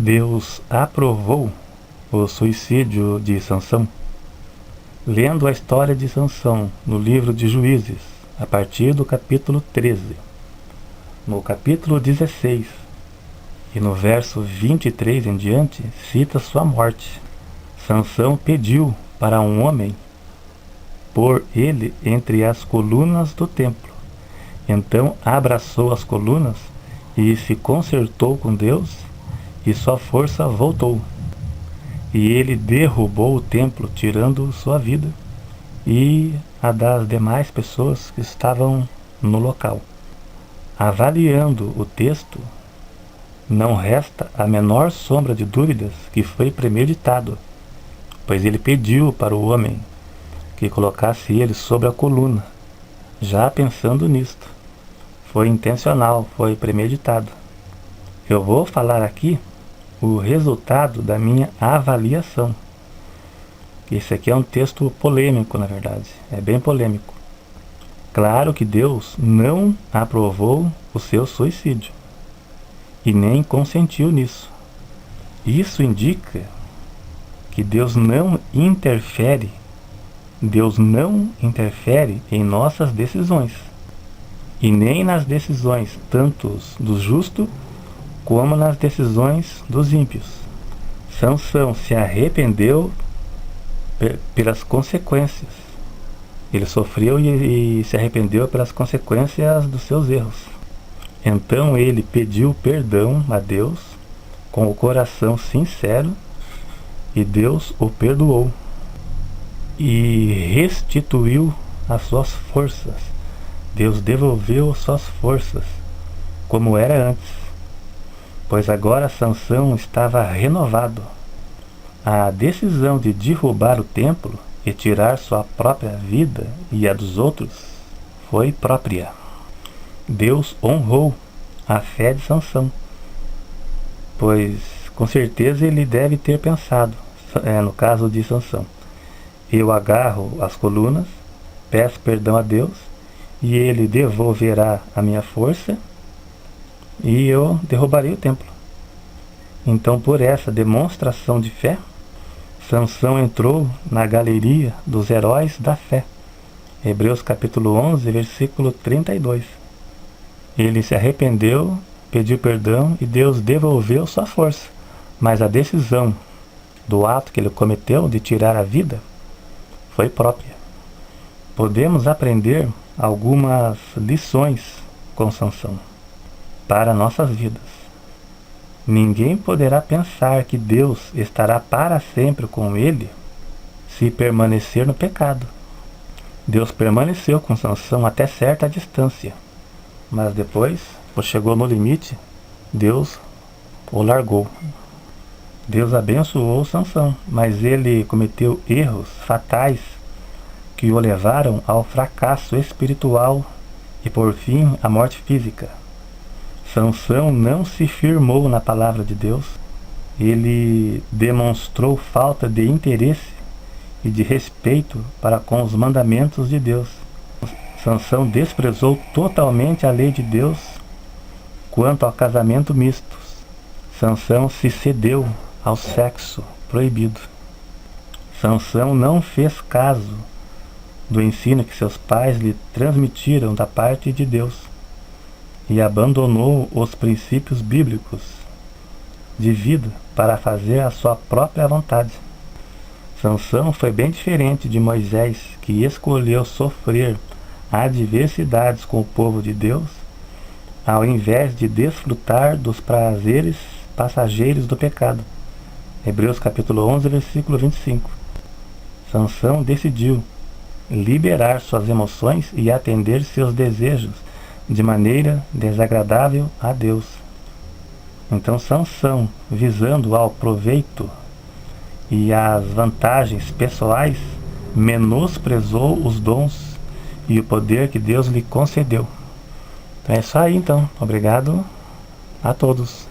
Deus aprovou o suicídio de Sansão? Lendo a história de Sansão no livro de Juízes, a partir do capítulo 13, no capítulo 16 e no verso 23 em diante, cita sua morte. Sansão pediu para um homem pôr ele entre as colunas do templo. Então abraçou as colunas e se consertou com Deus, e sua força voltou. E ele derrubou o templo, tirando sua vida e a das demais pessoas que estavam no local. Avaliando o texto, não resta a menor sombra de dúvidas que foi premeditado, pois ele pediu para o homem que colocasse ele sobre a coluna, já pensando nisto. Foi intencional, foi premeditado. Eu vou falar aqui o resultado da minha avaliação. Esse aqui é um texto polêmico, na verdade, é bem polêmico. Claro que Deus não aprovou o seu suicídio e nem consentiu nisso. Isso indica que Deus não interfere em nossas decisões, e nem nas decisões tanto do justo como nas decisões dos ímpios. Sansão se arrependeu pelas consequências. Ele sofreu e se arrependeu pelas consequências dos seus erros. Então ele pediu perdão a Deus com o coração sincero, e Deus o perdoou e restituiu as suas forças. Deus devolveu suas forças como era antes, pois agora Sansão estava renovado. A decisão de derrubar o templo e tirar sua própria vida e a dos outros foi própria. Deus honrou a fé de Sansão, pois com certeza ele deve ter pensado, no caso de Sansão: eu agarro as colunas, peço perdão a Deus, e ele devolverá a minha força, e eu derrubarei o templo. Então, por essa demonstração de fé, Sansão entrou na galeria dos heróis da fé. Hebreus capítulo 11, versículo 32. Ele se arrependeu, pediu perdão, e Deus devolveu sua força. Mas a decisão do ato que ele cometeu de tirar a vida foi própria. Podemos aprender algumas lições com Sansão para nossas vidas. Ninguém poderá pensar que Deus estará para sempre com ele se permanecer no pecado. Deus permaneceu com Sansão até certa distância, mas depois, quando chegou no limite, Deus o largou. Deus abençoou Sansão, mas ele cometeu erros fatais que o levaram ao fracasso espiritual e, por fim, à morte física. Sansão não se firmou na palavra de Deus. Ele demonstrou falta de interesse e de respeito para com os mandamentos de Deus. Sansão desprezou totalmente a lei de Deus quanto ao casamento misto. Sansão se cedeu ao sexo proibido. Sansão não fez caso do ensino que seus pais lhe transmitiram da parte de Deus e abandonou os princípios bíblicos de vida para fazer a sua própria vontade. Sansão foi bem diferente de Moisés, que escolheu sofrer adversidades com o povo de Deus, ao invés de desfrutar dos prazeres passageiros do pecado. Hebreus capítulo 11, versículo 25. Sansão decidiu liberar suas emoções e atender seus desejos de maneira desagradável a Deus. Então Sansão, visando ao proveito e as vantagens pessoais, menosprezou os dons e o poder que Deus lhe concedeu. Então é isso aí, então. Obrigado a todos.